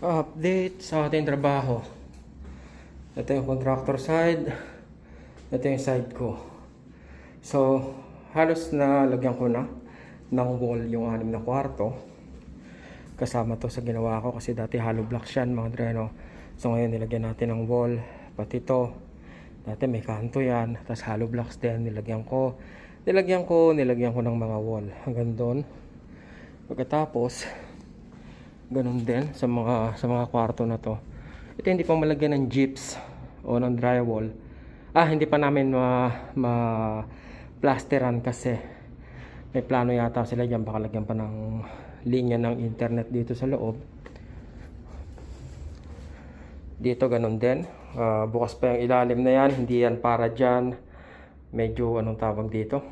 Update sa ating trabaho. Ito yung contractor side. Ito yung side ko. So, halos na lagyan ko na ng wall yung 6 na kwarto. Kasama to sa ginawa ko kasi dati hollow blocks yan mga dreno. So ngayon nilagyan natin ng wall. Pati to. Dati may kanto yan. Tapos hollow blocks din. Nilagyan ko ng mga wall. Hanggang doon. Pagkatapos, ganun din sa mga kwarto na to. Ito hindi pa malagyan ng gyps o ng drywall. Hindi pa namin plasteran kasi may plano yata sila dyan, baka lagyan pa ng linya ng internet dito sa loob. Dito ganun din, bukas pa yung ilalim na yan, hindi yan para dyan. Medyo anong tawag dito,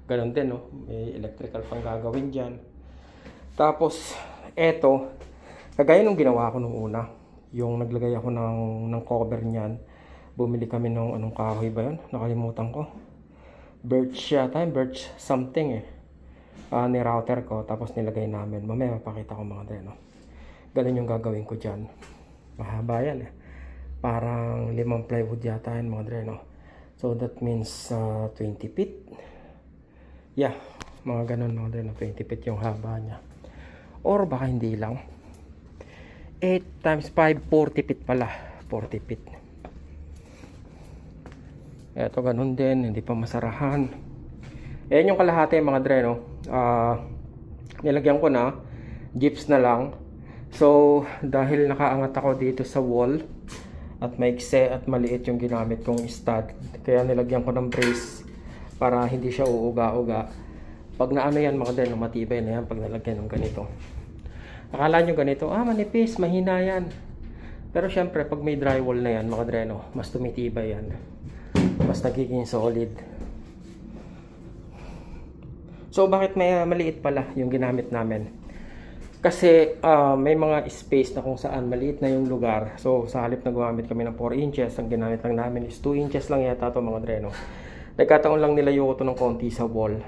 ganun din, no? May electrical pang gagawin dyan. Tapos eto, kagaya nung ginawa ko nung una, yung naglagay ako ng cover niyan. Bumili kami ng anong kahoy ba yun, nakalimutan ko. Birch yata, birch something ni router ko. Tapos nilagay namin, mamaya mapakita ko mga dreno. Ganun yung gagawin ko dyan. Mahaba yan parang 5 plywood yata yan mga dreno. So that means 20 feet. Yeah, mga ganun mga dreno, 20 feet yung haba nya. Or baka hindi lang, 8 times 5, 40 feet pala. 40 feet. Eto ganun din, hindi pa masarahan. Ayan yung kalahati mga dreno. Nilagyan ko na gyps na lang. So dahil nakaangat ako dito sa wall at maikse at maliit yung ginamit kong stud, kaya nilagyan ko ng brace para hindi siya uuga-uga. Pag naano yan mga dreno, matibay na yan pag nalagyan ng ganito. Akala nyo ganito, manipis, mahina yan. Pero syempre pag may drywall na yan mga dreno, mas tumitibay yan, mas nagiging solid. So bakit may maliit pala yung ginamit namin? Kasi may mga space na kung saan maliit na yung lugar. So sa halip na gumamit kami ng 4 inches, ang ginamit lang namin is 2 inches lang yata to mga dreno. Nagkataon lang nilayo ko to ng konti sa wall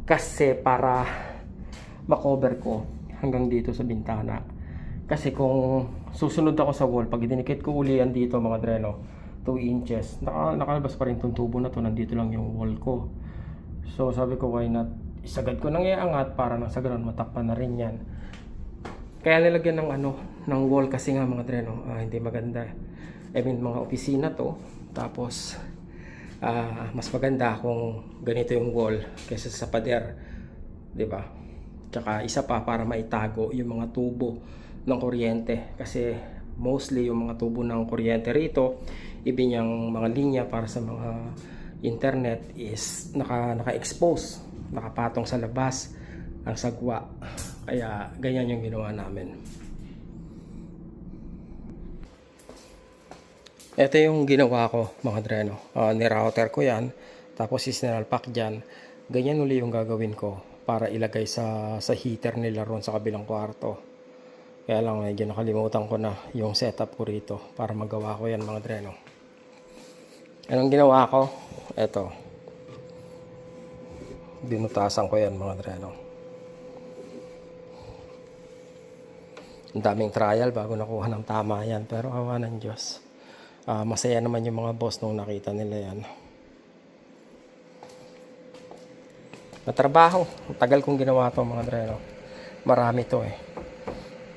kasi para makover ko hanggang dito sa bintana. Kasi kung susunod ako sa wall, pag dinikit ko uli yan dito mga dreno, 2 inches, nakalabas pa rin itong tubo na to, nandito lang yung wall ko. So sabi ko, why not isagad ko nang iangat para nang sa ganun matakpan na rin yan. Kaya nilagyan ng wall kasi nga mga dreno, hindi maganda. I mean mga opisina to, tapos mas maganda kung ganito yung wall kaysa sa pader, di ba? Tsaka isa pa, para maitago yung mga tubo ng kuryente, kasi mostly yung mga tubo ng kuryente rito, ibinyang mga linya para sa mga internet is naka-expose, nakapatong sa labas ang sagwa. Kaya ganyan yung ginawa namin. Ito yung ginawa ko mga dreno. Ni-router ko yan, tapos isinalpak dyan. Ganyan uli yung gagawin ko para ilagay sa heater nila ron sa kabilang kwarto. Kaya lang medyo nakalimutan ko na yung setup ko rito para magawa ko yan mga dreno. Anong ginawa ko? Eto, binutasan ko yan mga dreno. Ang daming trial bago nakuha ng tama yan, pero awa ng Diyos. Masaya naman yung mga boss nung nakita nila yan. Matrabaho. Tagal kong ginawa to mga dreno. Marami to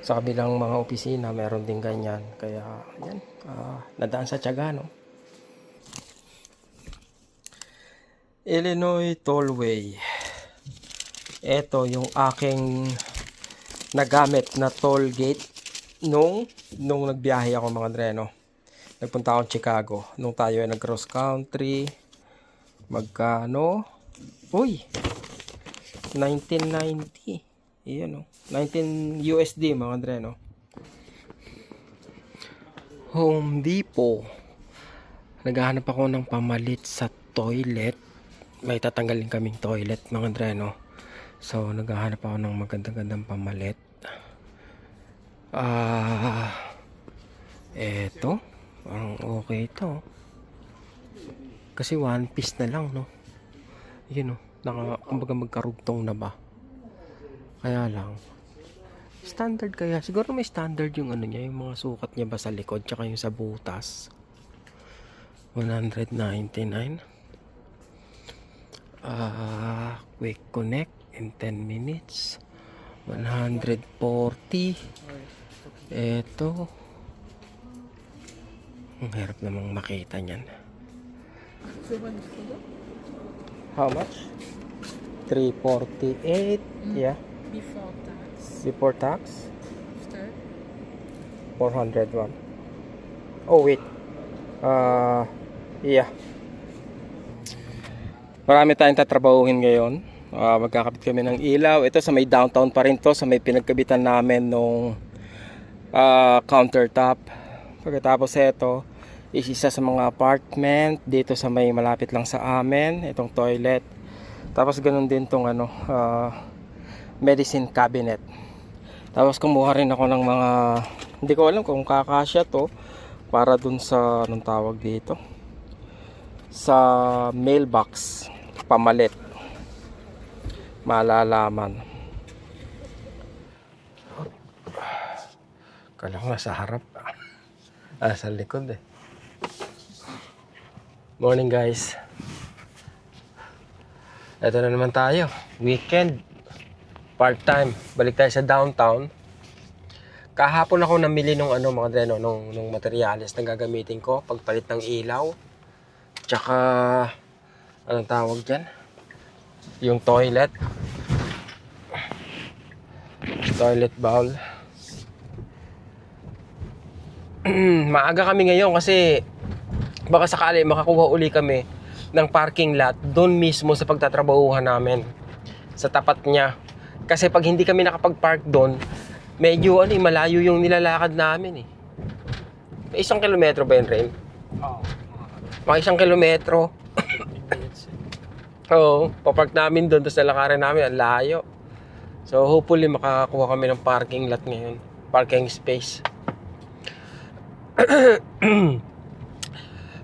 sa kabilang mga opisina meron din ganyan. Kaya yan, nadaan sa tiyaga, no? Illinois Tollway. Ito yung aking nagamit na toll gate nung nagbiyahe ako mga dreno. Nagpunta akong Chicago nung tayo ay nag cross country. Magkano? Uy, 1990. Iyan, 19 USD mga dreno. Home Depot. Naghahanap ako ng pamalit sa toilet. May tatanggalin kaming toilet mga dreno. So naghahanap ako ng magandang pamalit. Eto, parang okay ito. Kasi one piece na lang, no? Yun, kumbaga magkarugtong na ba? Kaya lang, Standard kaya. Siguro may standard yung ano niya, yung mga sukat niya ba sa likod, tsaka yung sa butas. 199. Quick connect in 10 minutes. 140. Eto. Ang hirap namang makita niyan. How much? 348. Yeah. Before tax. Before tax? After? 401. Oh, wait. Yeah. Marami tayong tatrabahuhin ngayon. Magkakabit kami ng ilaw. Ito sa may downtown pa rin to. Sa may pinagkabitan namin nung countertop. Pagkatapos ito is isa sa mga apartment. Dito sa may malapit lang sa amin. Itong toilet. Tapos ganun din tong medicine cabinet. Tapos kumuha rin ako ng mga, hindi ko alam kung kakasya to, para dun sa anong tawag dito, sa mailbox, pamalit, malalaman. Kala ko nasa harap, sa likod eh. Morning guys. Ito na naman tayo, weekend, part-time. Balik tayo sa downtown. Kahapon ako namili nung mga dreno, nung materyales na gagamitin ko pagpalit ng ilaw. Tsaka anong tawag diyan? Yung toilet bowl. Maaga kami ngayon kasi baka sakali makakuha uli kami ng parking lot doon mismo sa pagtatrabahuhan namin, sa tapat niya. Kasi pag hindi kami nakapag-park doon, medyo malayo yung nilalakad namin eh. May 1 kilometro ba yun, Rain? Oo. Mga 1 kilometro. Oo, papark namin doon, tapos nalakarin namin, ang layo. So hopefully makakuha kami ng parking lot ngayon, parking space.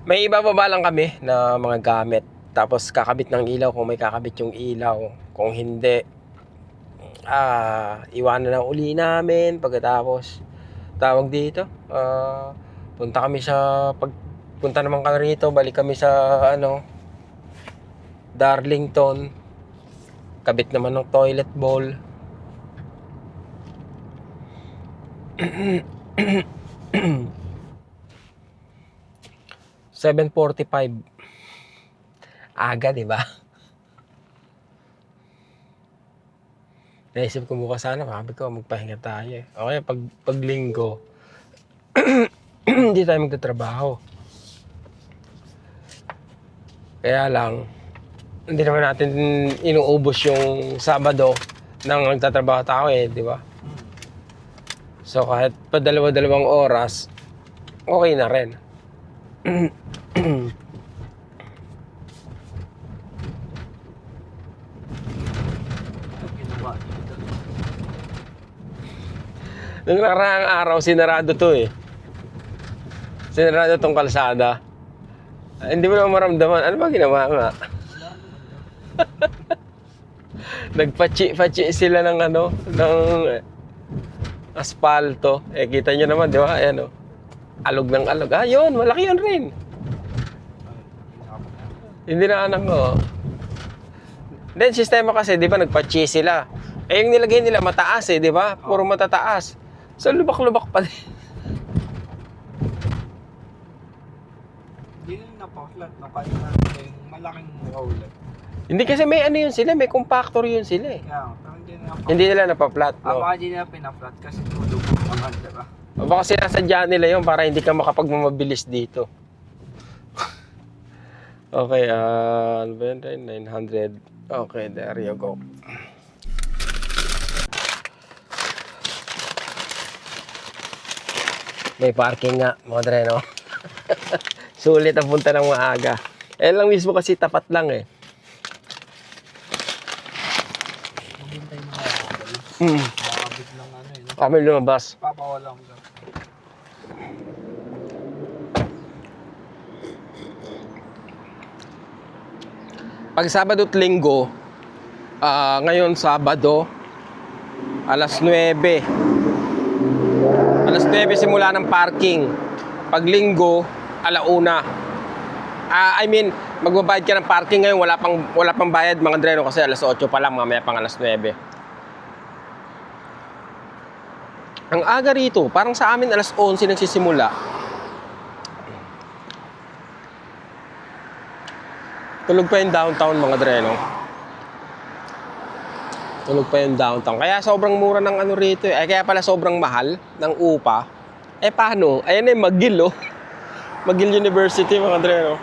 May ibababa lang kami na mga gamit. Tapos kakabit ng ilaw kung may kakabit yung ilaw. Kung hindi, iwanan na uli namin. Pagkatapos, tawag dito, punta kami sa, pagpunta naman kami rito, balik kami sa, Darlington. Kabit naman ng toilet bowl. 7:45. Aga, di ba? Naisip ko bukas sana, sabi ko magpahinga tayo eh. Okay, pag linggo, hindi tayo magtatrabaho. Kaya lang, hindi naman natin inuubos yung Sabado nang nagtatrabaho tayo eh, di ba? So kahit pa 2 oras, okay na rin. Nung nakaraang araw, sinarado to eh. Sinarado tong kalsada. Hindi mo naman maramdaman. Ano ba ginawa nga? Nagpachi-pachi sila ng ng aspalto. Eh, kita nyo naman, di ba? Ayan o. Alog ng alog. Yun, malaki yun rin. Hindi na anak ko. Then, sistema kasi, di ba, nagpachi sila. Eh, yung nilagay nila mataas eh, di ba? Puro matataas. So, lubak-lubak pa din. Hindi na napaklat. Napaklat yung malaking roller. Hindi kasi may yun sila, may compactor yun sila eh. Kaya, pero hindi na napaklat. Hindi nila napaplat, no? Baka hindi nila pinaplat kasi tulubog naman, diba? O baka sinasadya nila yun para hindi ka makapagmamabilis dito. Okay, ano ba yun? 900. Okay, there you go. May parking nga, mga dreno. Sulit ang punta ng maaga. Eh lang mismo kasi tapat lang eh. Maghintay na ako. Makakabit lang Kami lumabas. Papawala ko lang. Pag Sabado at Linggo, ngayon Sabado, Alas 9. Alas 9 simula ng parking. Pag linggo, alauna. I mean, magbabayad ka ng parking ngayon, wala pang bayad mga dreno kasi alas 8 pa lang, mamaya pang alas 9. Ang aga rito, parang sa amin alas 11 nagsisimula. Tulog pa yung downtown mga dreno. Tulog pa yung downtown. Kaya sobrang mura ng ano rito eh. Ay, kaya pala sobrang mahal ng upa. Eh paano? Ayan eh, McGill oh. McGill University mga dreno.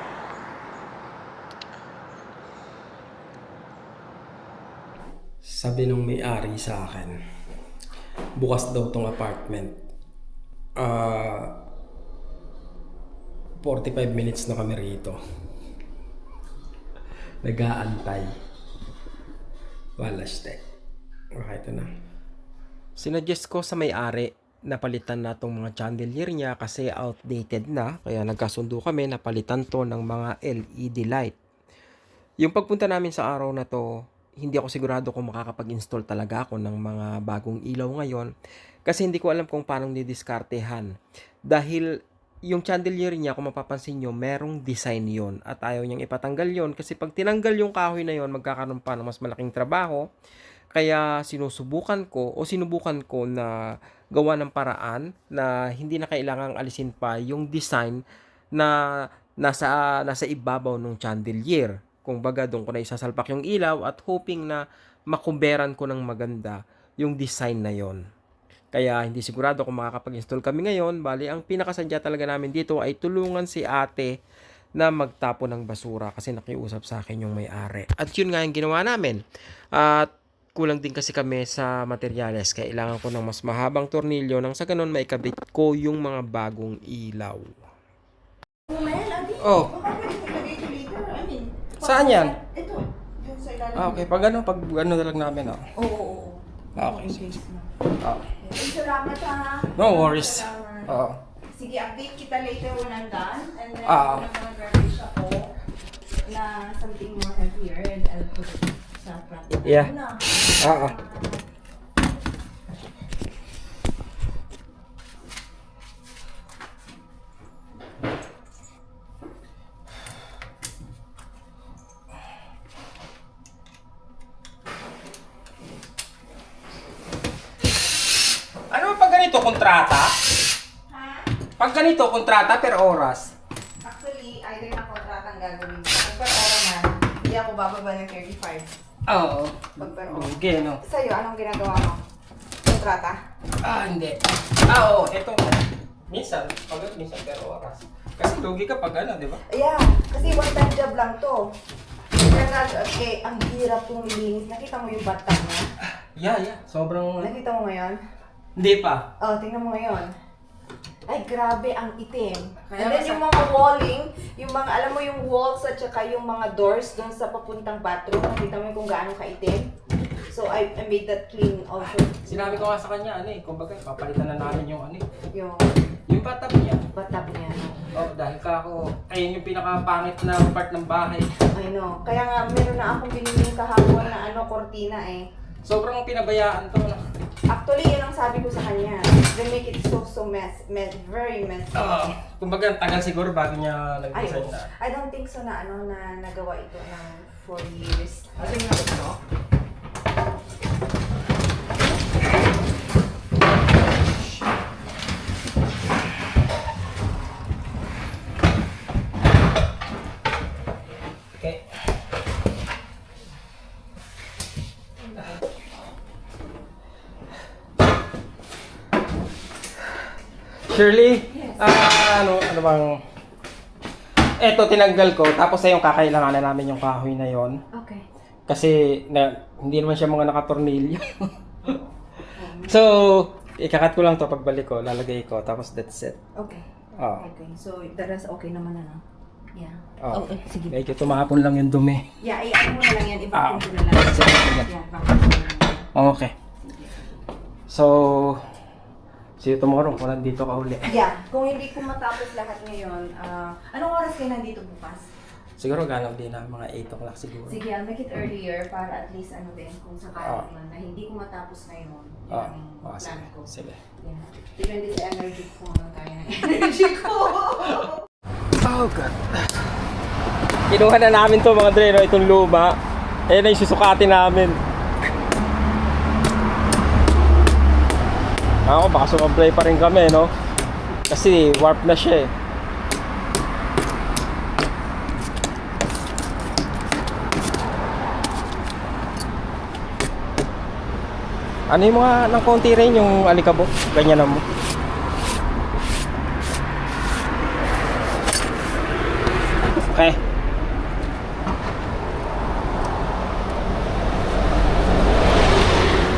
Sabi nung may-ari sa akin, bukas daw tong apartment. 45 minutes na kami rito. Nag-aantay. Wala stek. Okay, ito na. Sinuggest ko sa may-ari na palitan na tong mga chandelier niya kasi outdated na. Kaya nagkasundo kami na palitan to ng mga LED light. Yung pagpunta namin sa araw na to, hindi ako sigurado kung makakapag-install talaga ako ng mga bagong ilaw ngayon kasi hindi ko alam kung paano didiskartehan. Dahil yung chandelier niya, kung mapapansin nyo, merong design yon at ayaw niyang ipatanggal yon kasi pag tinanggal yung kahoy na yon, magkakaroon pa ng mas malaking trabaho. Kaya sinubukan ko na gawa ng paraan na hindi na kailangang alisin pa yung design na nasa ibabaw ng chandelier. Kung baga doon ko na isasalpak yung ilaw at hoping na makuberan ko ng maganda yung design na yon. Kaya hindi sigurado kung makakapag-install kami ngayon. Bali, ang pinakasadya talaga namin dito ay tulungan si ate na magtapo ng basura kasi nakiusap sa akin yung may-ari. At yun nga yung ginawa namin. At kulang din kasi kami sa materyales. Kailangan ko ng mas mahabang tornilyo nang sa ganun maikabit ko yung mga bagong ilaw. Oh. Saan yan? Ito. Yung sa ilalim. Okay. Pag ano na lang namin, oh. Oo. Okay. Sige. Oh. Salamat ha. No worries. Salamat. Oo. Sige, update kita later when I'm done. And then, Ah. mag-garbage ako na something more heavier and I'll put it sa front. Yeah. Na. Oo. Ano pag ganito kontrata? Ha? Pag ganito kontrata per oras. Actually, either na kontratang gagawin ko. Pag per oras na, hindi ako bababa ng 35. Oo. Pag per oras. Okay, no? Sa'yo, anong ginagawa mo? Kontrata? Hindi. Oo, eto. Minsan per oras. Kasi lugi ka pag ano, di ba? Yeah, kasi one-time job lang to. Kaya ang hirap kong ilinis. Nakita mo yung batang niya? Yeah. Sobrang... Nakita mo ngayon? Hindi pa. Oh, tingnan mo ngayon. Ay, grabe ang itim. Kaya And then nga yung mga walling, yung mga, alam mo yung walls at saka yung mga doors doon sa papuntang bathroom, nakita mo kung gaano kaitim. So, I made that clean also. Sinabi ko nga sa kanya, kumbaga, papalitan na namin yung Yung yung bathtub niya. bathtub niya. Dahil ayun yung pinakapangit na part ng bahay. I know. Kaya nga, meron na akong binili kahapon na kortina eh. Sobrang pinabayaan to. Actually, yun ang sabi ko sa kanya. They make it so very messy. Kumbaga, tagal siguro bago niya Ay, nag-design na. I don't think so na na nagawa ito ng 4 years. Kasi nga ito. Okay. Shirley, Yes. ano bang... Eto, tinanggal ko. Tapos yung kakailanganan namin yung kahoy na yon. Okay. Kasi hindi naman siya mga nakatornilyo. So, ikakat ko lang to pagbalik ko. Lalagay ko. Tapos that's it. Okay. Oh. Okay. So, the rest okay naman na, no? Yeah. Oh. Okay, sige. Medyo tumahapon lang yung dumi. Yeah, i-ano mo na lang yan. I-vacuum ko na lang. Sige. Yeah, vacuum ko na lang. Okay. So, see you tomorrow kung nandito ka uli. Yeah, kung hindi ko matapos lahat ngayon, anong oras kayo nandito bukas? Siguro ganaw din na mga 8 o'clock siguro. Sige, I'll make it earlier para at least ano din, kung sakali man na hindi ko matapos ngayon. Yan ang plan sige. ko. Sige. Yeah. Depende sa energy ko hanggang kaya ng energy ko. Oh God. Kinuha na namin to mga dre, no? Itong luma. Ayan na yung susukatin namin. Ako, baka sumablay pa rin kami, no? Kasi warp na siya eh. Ano yung mga ng konti rin yung alikabok? Ganyan na mo. Okay.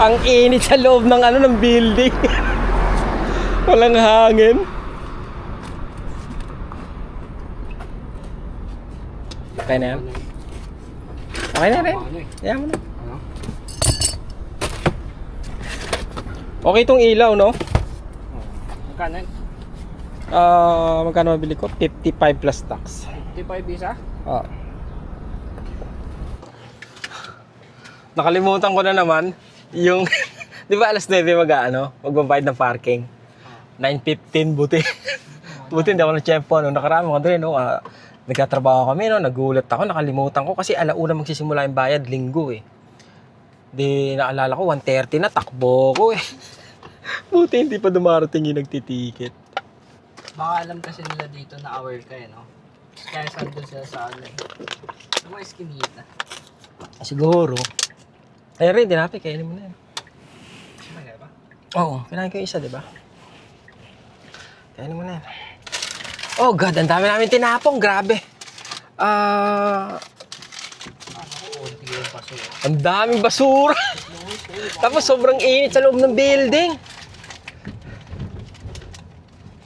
Ang init sa loob ng ng building. Walang hangin. Okay na yan? Okay na rin. Kaya mo na. Okay itong ilaw, no? Magkano? Magkano mabili ko? 55 plus tax. 55 isa? Oo. Nakalimutan ko na naman yung di ba alas 9 magbabayad ng parking. 9:15 buti. Buti hindi ako na-tsempo no. Nakarami ko din no. Nagtatrabaho kami no, nagulat ako, nakalimutan ko kasi alauna magsisimula yung bayad, linggo eh. Di naalala ko 1:30 na takbo ko eh. Buti hindi pa dumarating yung nagtitiket. Baka alam kasi nila dito na aware ka eh, no? Kaya saan doon sila sa ano eh. Sa mga eskinita. Siguro. Ayun rin, dinapi, kainin mo na yan. Kumagay ba? Oo, kinain ko yung isa, di ba? Kainin mo na yan. Oh God, ang dami namin tinapong, grabe. Ano ko, unti yung paso. Ang daming basura. Tapos sobrang init sa loob ng building.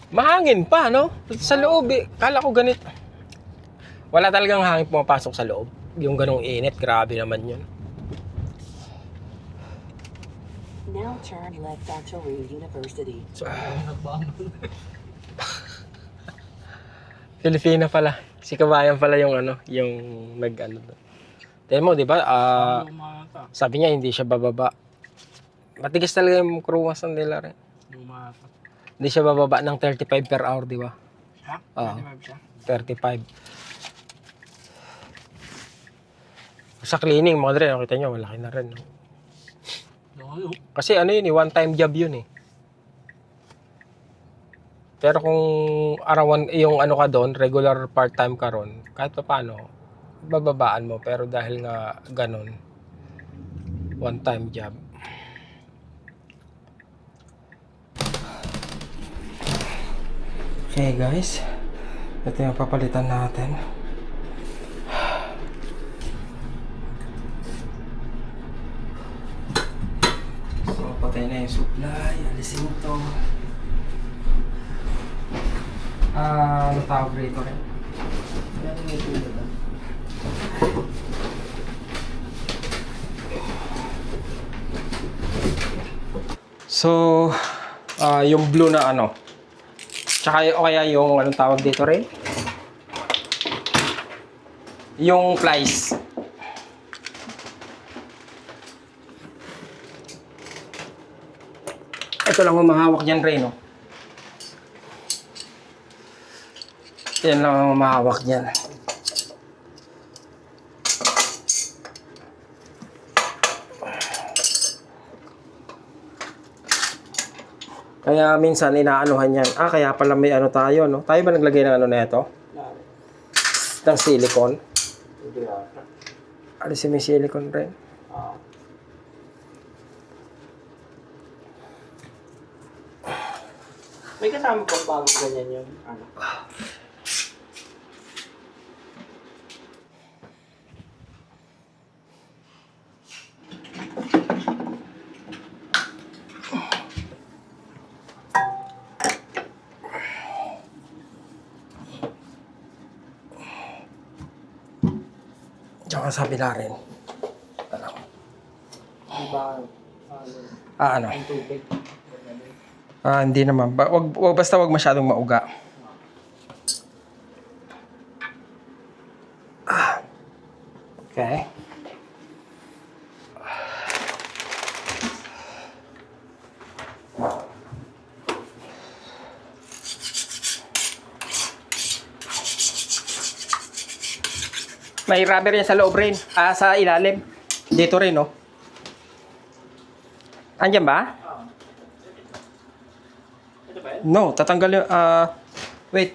Mahangin pa, no? Sa loob eh. Kala ko ganit. Wala talagang hangin pumapasok sa loob. Yung ganong init, grabe naman yun. Now turn left onto Reed University. So, Nagbamon. Filipina pala. Si Kabayan pala yung yung doon. Tignan mo, di ba? Lumata. Sabi niya hindi siya bababa. Matigas talaga yung croissant nila rin. Lumata. Hindi siya bababa ng 35 per hour, di ba? Ha? Oo. 35 siya? 35. Sa cleaning, mga dre, nakita nyo, malaki na rin. No? No. Kasi yun eh, one-time job yun eh. Pero kung arawan, yung ka doon, regular part-time ka ron, kahit pa paano, bababaan mo. Pero dahil nga ganun, one-time job. Okay guys, ito yung papalitan natin. So, patay na yung supply, alisin ito. Ano tawag rito rin? So, yung blue na tsaka o kaya yung anong tawag dito rin? Yung plies. Ito lang ang mahawak dyan rin, no? Yan lang ang mahawak dyan. Kaya minsan inaanuhan yan. Kaya pala may tayo, no? Tayo ba naglagay ng na ito? Ng silicone? Alisin may silicone rin. May kasama pa bago ganyan yung ano? Tsaka sabi na rin. Diba? Ano? Ang tubig. Hindi naman. Basta wag masyadong mauga. May rubber yan sa loob rin. Sa ilalim. Dito rin, no? Andyan ba? Ito ba yun? No, tatanggal yung, wait.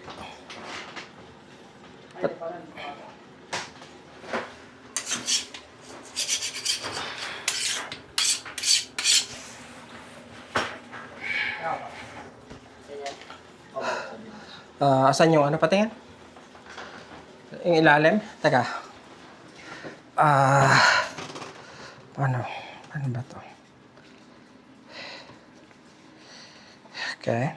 Asan yung ano patingin? Yung ilalim? Teka. Paano? Paano ba to? Okay.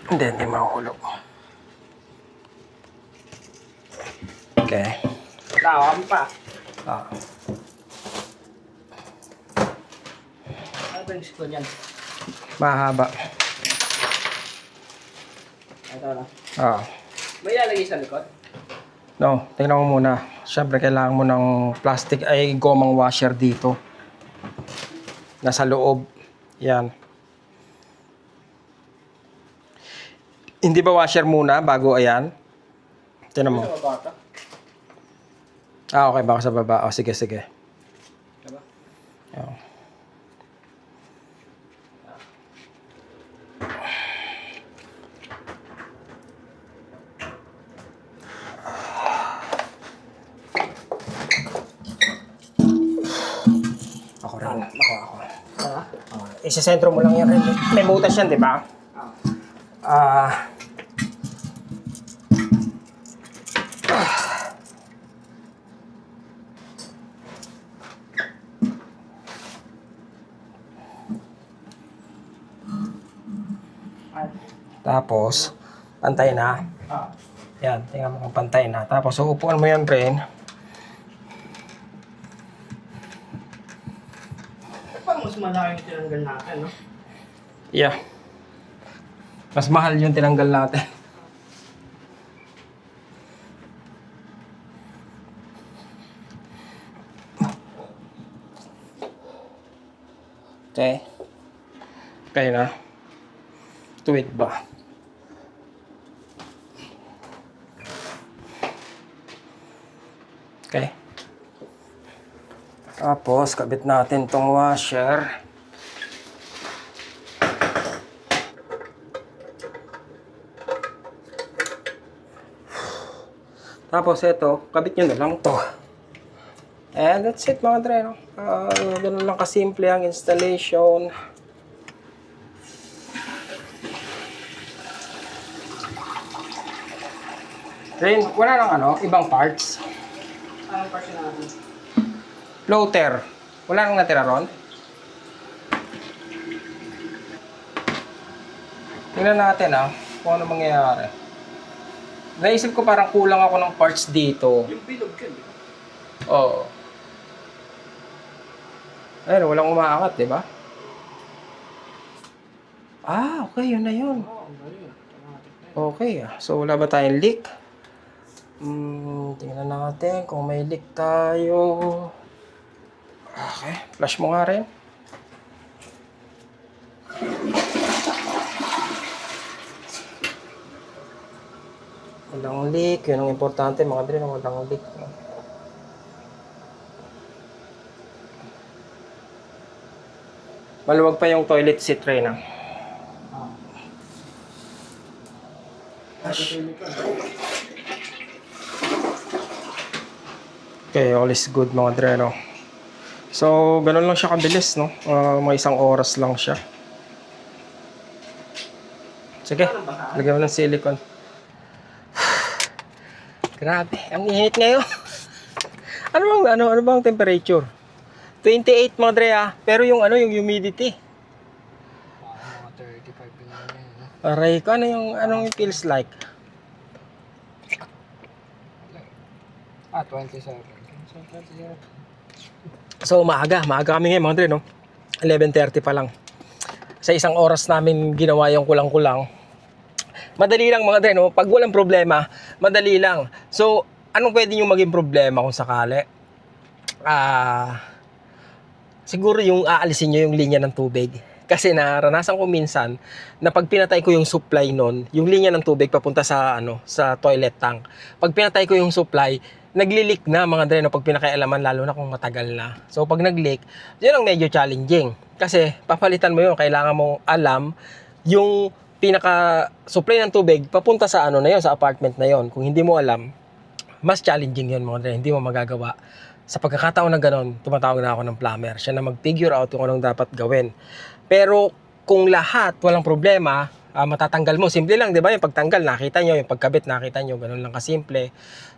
Hindi mahuhulog. Okay. Tawa mo pa. Ah. Ano ba yung school yan? Mahaba. Ito na. May ilalagay sa likod? No, tingnan mo muna. Siyempre, kailangan mo ng plastic ay gomang washer dito. Nasa loob. Yan. Hindi ba washer muna bago ayan? Tingnan mo. Ano ba ito? Okay, baka sa baba. Sige. Diba? Oh. Ako rin. Ako. Isisentro mo lang yan. May butas yan, di ba? Tapos, pantay na. Yan, tingnan mo kung pantay na. Tapos, uupuan mo yan rin. Pang mas malaki yung tinanggal natin, no? Yeah. Mas mahal yung tinanggal natin. Okay. Okay na. Tuwid ba? Okay. Tapos, kabit natin tong washer. Tapos ito, kabit nyo na lang to. And that's it mga dre, no? Ganun lang kasimple ang installation. Rin, wala nang ano, ibang parts. Anong person natin? Floater. Wala nang natira ron. Tingnan natin kung ano mangyayari. Naisip ko parang kulang ako ng parts dito. Yung bilog yun, di ba? Oo. Ayun, walang umaangat, di ba? Okay, yun na yun. Oo, ang galing ah. Okay, so wala ba tayong leak? Tingnan natin kung may leak tayo. Okay, flash mo nga rin. Walang leak, yun ang importante mga dre, walang leak. Maluwag pa yung toilet seat rin Okay, all is good mga dre, no? So, ganun lang siya kabilis, no? Mga 1 oras lang siya. Sige, lagyan mo ng silicone. Grabe, ang init ngayon. ano bang temperature? 28 mga dre pero yung yung humidity. Mga 35 na yan. Aray ko, anong feels like? 27. So, maaga kami ngayon mga dre, no? 11:30 pa lang. Sa 1 oras namin ginawa yung kulang-kulang. Madali lang mga dre, no? Pag walang problema, madali lang. So, anong pwede yung maging problema kung sakali? Siguro yung aalisin nyo yung linya ng tubig. Kasi naranasan ko minsan na pag pinatay ko yung supply nun, yung linya ng tubig papunta sa sa toilet tank. Pag pinatay ko yung supply, nagli-leak na mga dre, no, pag pinakaialaman, lalo na kung matagal na. So pag nag-leak, yun ang medyo challenging. Kasi papalitan mo yun, kailangan mo alam yung pinaka supply ng tubig papunta sa na yun, sa apartment na yun. Kung hindi mo alam, mas challenging yun mga dre, hindi mo magagawa. Sa pagkakataon na gano'n, tumatawag na ako ng plumber. Siya na mag-figure out kung anong dapat gawin. Pero kung lahat, walang problema, matatanggal mo. Simple lang, di ba? Yung pagtanggal, nakita nyo. Yung pagkabit, nakita nyo. Ganun lang kasimple.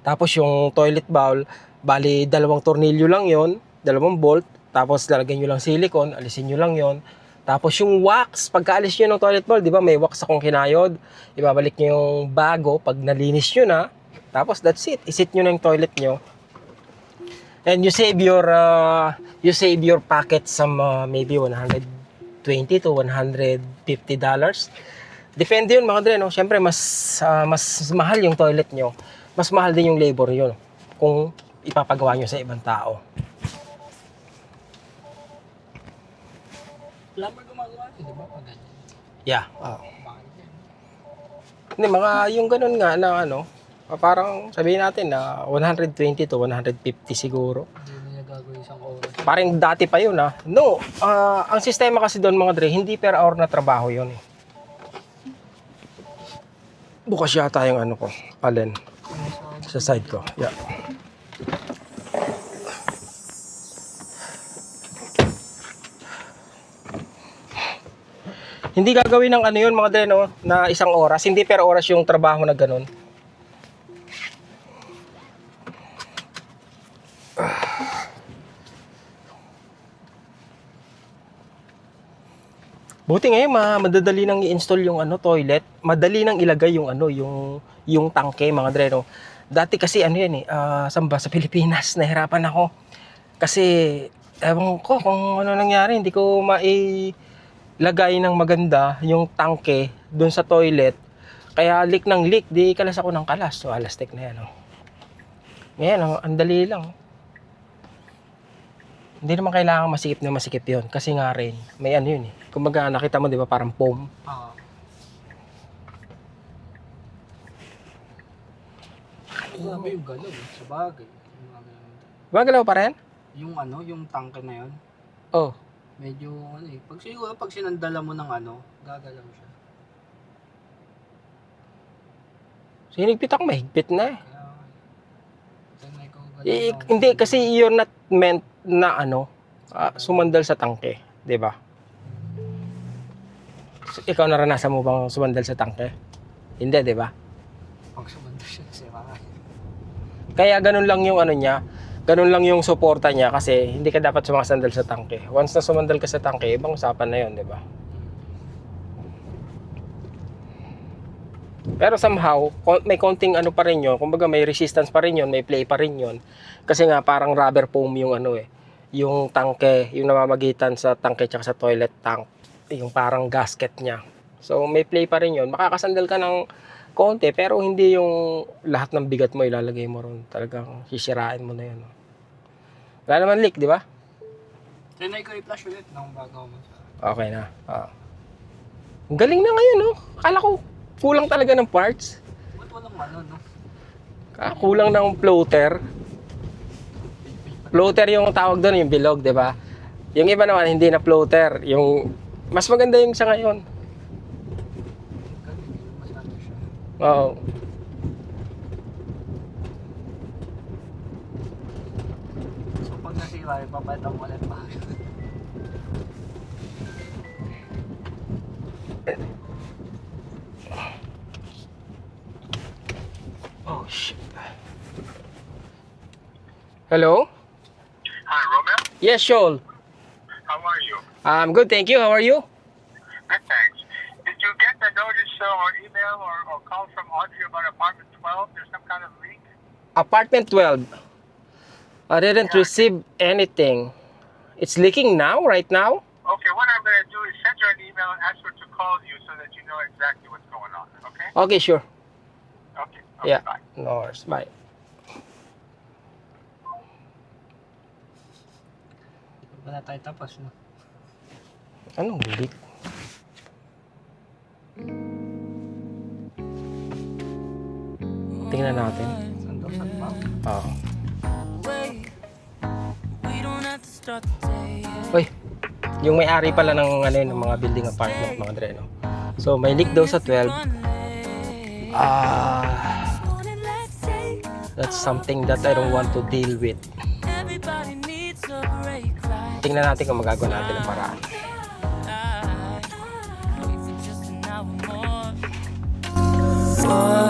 Tapos yung toilet bowl, bali 2 tornilyo lang yon, 2 bolt. Tapos lalagyan nyo lang silicone, alisin nyo lang yon. Tapos yung wax, pagkaalis nyo ng toilet bowl, di ba? May wax akong kinayod. Ibabalik nyo yung bago pag nalinis nyo na. Tapos that's it. Isit nyo na yung toilet nyo. And you save your packet some maybe $120 to $150. Depende yun mga dre, no? Siyempre mas mahal yung toilet nyo. Mas mahal din yung labor yun kung ipapagawa nyo sa ibang tao. Plumber gumagawa yun, di ba? Pag ganyan. Yeah. Bakit yan? Hindi, mga yung ganun nga na parang sabihin natin na 120 to 150 siguro. Hindi nila gagawin isang oras. Parang dati pa yun ha. No, ang sistema kasi doon mga dre, hindi per hour na trabaho yun eh. Bukas yata yung ko, alin, sa side ko. Yeah. Hindi gagawin ng yun mga dre, no, na isang oras. Hindi per oras yung trabaho na ganun. Buti ngayon madadali nang i-install yung toilet, madali nang ilagay yung yung tangke mga dre, no. Dati kasi yan saan ba sa Pilipinas nahirapan ako. Kasi ewan ko kung ano nangyari, hindi ko mailagay ng maganda yung tangke doon sa toilet. Kaya leak ng leak, di kalas ako ng kalas. So alastik na yan, no. Ngayon, ang dali lang. Hindi naman kailangan masikip na masikip yun. Kasi nga rin, may yun eh. Kumbaga nakita mo, di ba, parang foam. Oo. Grabe yung galaw sa bagay. Magalaw pa rin? Yung tangke na yun, Oh. medyo pag sinandala mo ng gagalaw siya. Sinigpit ako, mahigpit na eh. Kaya, tinay ko galaw. Hindi, kasi you're not meant na sumandal sa tangke. Di ba? Ikaw naranasan mo bang sumandal sa tangke? Hindi, di ba? Pag sumando siya, sira. Kaya ganun lang yung niya, ganun lang yung suporta niya kasi hindi ka dapat sumasandal sa tangke. Once na sumandal ka sa tangke, ibang usapan na yun, di ba? Pero somehow, may konting pa rin yun. Kumbaga may resistance pa rin yun, may play pa rin yun. Kasi nga parang rubber foam yung yung tangke, yung namamagitan sa tangke tsaka sa toilet tank. Yung parang gasket niya. So may play pa rin yun. Makakasandal ka ng konti pero hindi yung lahat ng bigat mo ilalagay mo ron. Talagang sisirain mo na yun. Wala naman leak, di ba? Tinay ko i-flash ulit nung bago mo. Okay na. Ang galing na ngayon, no? Akala ko kulang talaga ng parts. Ba't walang no? Kulang ng floater. Floater yung tawag doon, yung bilog, di ba? Yung iba naman hindi na floater. Yung mas maganda yung sa ngayon. Masyado siya. Oo. So pag nasira, ipapalitan mo ulit pa. Oh shit. Hello? Hi, Romeo. Yes, Shoal. How are you? I'm good, thank you. How are you? Good, thanks. Did you get the notice or email or call from Audrey about apartment 12? There's some kind of leak? Apartment 12. I didn't receive anything. It's leaking now, right now? Okay, what I'm going to do is send her an email and ask her to call you so that you know exactly what's going on, okay? Okay, sure. Okay, Yeah. bye. No worries. Bye. Wala tayo tapos, no? Anong leak? Tingnan natin. Sandokan pa. Oo. Uy, yung may-ari pala ng ano yun, ng mga building apartment, mga dre, no? So, may leak daw sa 12. That's something that I don't want to deal with. Tingnan natin kung magagawa natin ang paraan. Oh,